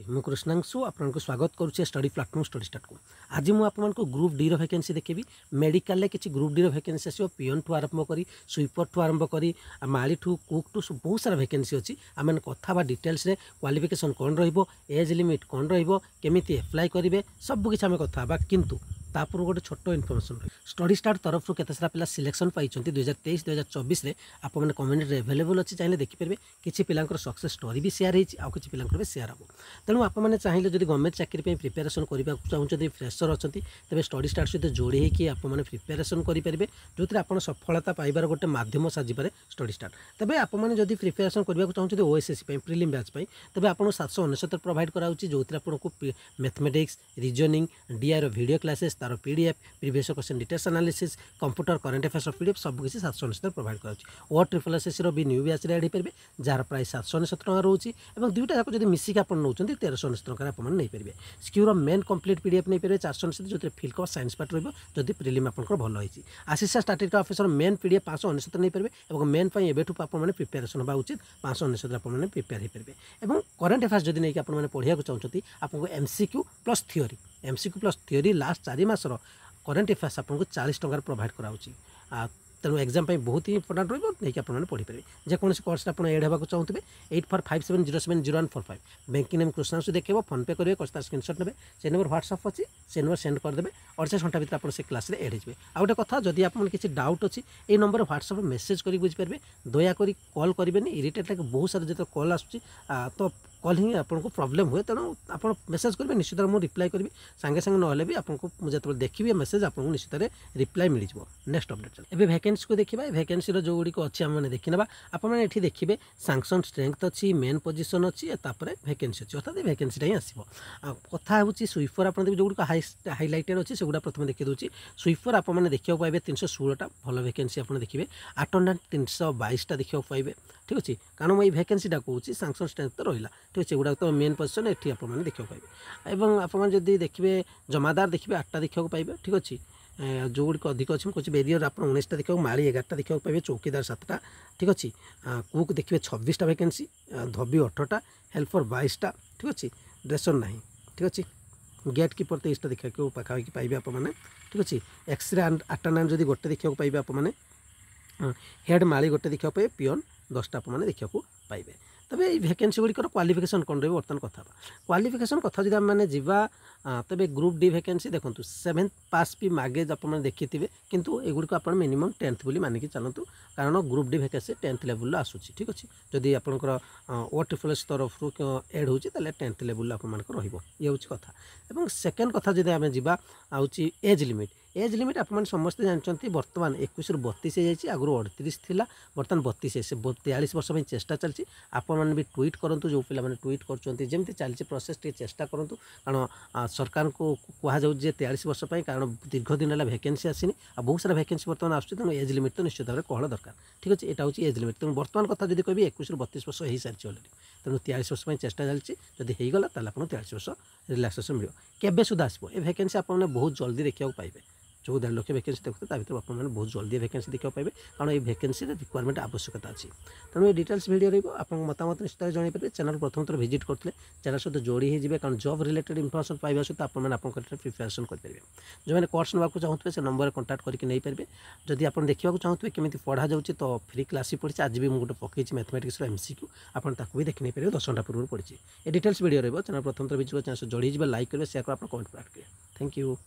ମୁଁ କୃଷ୍ଣାଂଶୁ ଆପଣଙ୍କୁ ସ୍ୱାଗତ କରୁଛି ଷ୍ଟଡି ପ୍ଲାଟଫର୍ମ ଷ୍ଟଡି ଷ୍ଟାର୍ଟ को आज मुझे आपको ग्रुप डी वैकेंसी देखेबी मेडिकल किसी ग्रुप डी वैकेंसी आसो पियन ठू आरंभ कर स्वीपर ठू आरंभ कर माली ठू कुक टू बहुत सारा वैकेंसी अच्छी आम कथा डिटेल्स रे क्वालिफिकेशन कौन रज लिमिट कौन रमी एप्लाय करेंगे सबकि आम कथा किंतु तापर गोटे छोट इनफर्मेशन स्टडी स्टार्ट तरफ केते सारा पिला सिलेक्शन पाई 2023-2024 रे आप मैंने कम्युनिटी एवेलेबल अच्छी चाहिए देखिपारे किसी पिलांकर सक्सेस स्टोरी भी शेयर होती आउ किसी पिलांकर भी शेयर हम तेणु आपने चाहिए जब गवर्नमेंट चाकरी प्रिपेरेसन करने चाहते फ्रेशर अच्छा तेज स्टडी स्टार्ट सहित जोड़ी होकर आपने प्रिपेरेसन करेंगे जो आप सफलता पाइबार गोटे मध्यम साजिपे स्टडी स्टार्ट तेज आपने जब प्रिपेरेसन करने चाहते ओएसएससी प्रिलिम बैच तेज आपको 769 प्रोवाइड कराऊँच जो आपको mathematics reasoning DR video classes तार PDF previous question details analysis computer current affairs PDF सब किसी 769 प्रोवाइड कराऊँच ओ ट्रिपल एसएससी भी न्यू बैच एड हो पारे जार प्राइस 769 टका रोचे और दुईटा जाक जब मिसिक आप नौ 1369 टका आपने पारे स्क्यूर मेन कंप्लीट पीडीएफ नहीं पारे 469 जो फिल्क साइंस पार्ट रही प्रिलिम आपंकर भल होती assistant statistical officer main PDF 569 नहीं पारे और मेन एवं आपने प्रिपेरेसन होगा उचित 569 आपने प्रिपेयर हो पारे और करंट अफेयर्स जब नहीं आपने पढ़ा चाहते आपको MCQ plus theory MCQ plus theory last 4 मासर करंट अफेयर्स आपको 40 टकर प्रोवाइड कराऊँच तेणु एग्जाम बहुत ही इंपोर्टाट रही आपने पढ़ीपारे जेकोसी कोर्स आप एड होगा चाहते 8457070145 बैंकिंग नेम कृष्णांशु देखेब फोन पे करेंगे कौन स्क्रीनशॉट ने से नंबर व्हाट्सअप अच्छी से नंबर सेंड करदे 48 घंटा भर आप क्लास एड हो आ गए कथा जदि आप किसी डाउट अच्छी ये नंबर व्हाट्सअप मेसेज कर बुझीपारे दयाकोरी कॉल करेंगे इरिटेट लगे बहुत सारा जो कॉल आसूँ तो कल ही आपको प्रॉब्लम हुए तेणु आप मेसेज करेंगे निश्चित मुझे रिप्लाई करी सांगे सांगे ना भी आपको मुझे जो देखिए मेसेज आपको निश्चित रिप्लाई मिल जाए नेक्स्ट अपडेट चल एवं वैकेंसी को देखा वैकेंसी जो गुड़िक अच्छी आम मैंने देखी ना आपने देखिए सैंक्शन स्ट्रेंथ अच्छी मेन पोजिशन अच्छी तापर वैकेंसी अच्छी अर्थात वैकेंसीटा ही आसो कथा हूँ स्वीपर आप जो गुड़िक हाइलाइटेड अच्छी से प्रथम देखी दूसरी स्वीपर आपने देखा पाइबे 316टा भल वैकेंसी आप देखिए अटेंडेंट 322टा देखा पाइबे ठीक अच्छे कारण मुझे वैकेंसीटा कहूँ सैंक्शन स्ट्रेंथ तो रहा ठीक अच्छे गुड़ा तो मेन पोजिशन ये आपने देखा पाइबे और आपने जदि जमादार देखिए 8टा देखा पाइबे ठीक अच्छे जो गुड़िक अधिक अच्छे मुझे बेरियर आप 19टा देखा माली 11टा देखा पाइबे चौकीदार 7टा ठीक अच्छे कुक देखिए 26टा वैकेंसी धोबी 18टा हेल्पर 22टा ठीक अच्छे ड्रेसर ना ठीक अच्छे गेट कीपर 23टा देखा पाखापाखि पाइबे आपने ठीक अच्छे एक्सरे अटेंडेंट जब गोटे देखा पाइबे आपने हेड माली गोटे देखा पाइबे पियन 10टा आपने देखा पाइबे तबे वैकेंसी गुड़िकर क्वालिफिकेशन कौन रही बर्तमान कथा क्वालिफिकेशन कथा जब मैंने जावा तबे ग्रुप डी वैकेंसी देखो 7th पास भी मागे आपने देखी थे किंतु एगुड़िक आप मिनिमम 10th बोली मानिकी चलतु कारण group D vacancy 10th level आसूसी ठीक अच्छे जदि आपंकर ओ ट्रिपल एस तरफ एड होती 10th लेवल आप ये हूँ कथा और सेकेंड कथा जब आम जा एज लिमिट आप समस्ते जानते बर्तमान 21 ରୁ 32 हो जाए आगुरी 38 थिला बर्तमान 32 से 43 वर्ष में चेष्टा चलती आपने भी ट्वीट करूँ जो पे ट्वीट करमती चलती प्रोसेस टे चेष्टा करूँ कारण सरकार को कहुँ 43 वर्ष कारण दीर्घ दिन है वैकेंसी आसनी आ बहुत सारा वैकेंसी बर्तमान आसूँ तेणु एज लिमिट तो निश्चित भाव कहला दरकार ठीक अच्छे यहाँ हूँ एज लिमिट तेणु बर्तमान कथा जब कह 21 ରୁ 32 वर्ष हो सारी अलरेडी तेणु 43 वर्ष में चेष्टा चलती जब होगला आपको 43 वर्ष रिलैक्सेसन मिले केबे सुधा आसो ये वैकेंसी आपने बहुत जल्दी देखा पाइबे जो 1.5 लाख वैकेंसी देखते भर आपने बहुत जल्दी वैकेंसी देखा पाइबे कारण ये वैकेंसी रिक्वायरमेंट आवश्यकता अच्छी तेणु ये डिटेल्स वीडियो रही आप मतामत निश्चित जन पारे चैनल प्रथम थर विजिट करते चैनल सहित जोड़ी होते कारण जॉब रिलेटेड इनफर्मेशन पाइबा सहित आपको प्रिपेरेसन करेंगे जो मैंने कोर्स नाक चाहते से नंबर कंटाक्ट करके नहीं पारे जदि आप देखा चाहते केमी पढ़ा जाऊँगी तो फ्री क्लास ही पढ़ी आज भी मुझे पकई मैथमेटिक्स एमसीक्यू आप भी देखी नहीं पारे 10 घंटा पूर्व पढ़ी ये डिटेल्स वीडियो रही चैनल प्रथम थर विजिट चैनल जोड़ी लाइक करेंगे शेयर कर कमेंट करेंगे थैंक यू।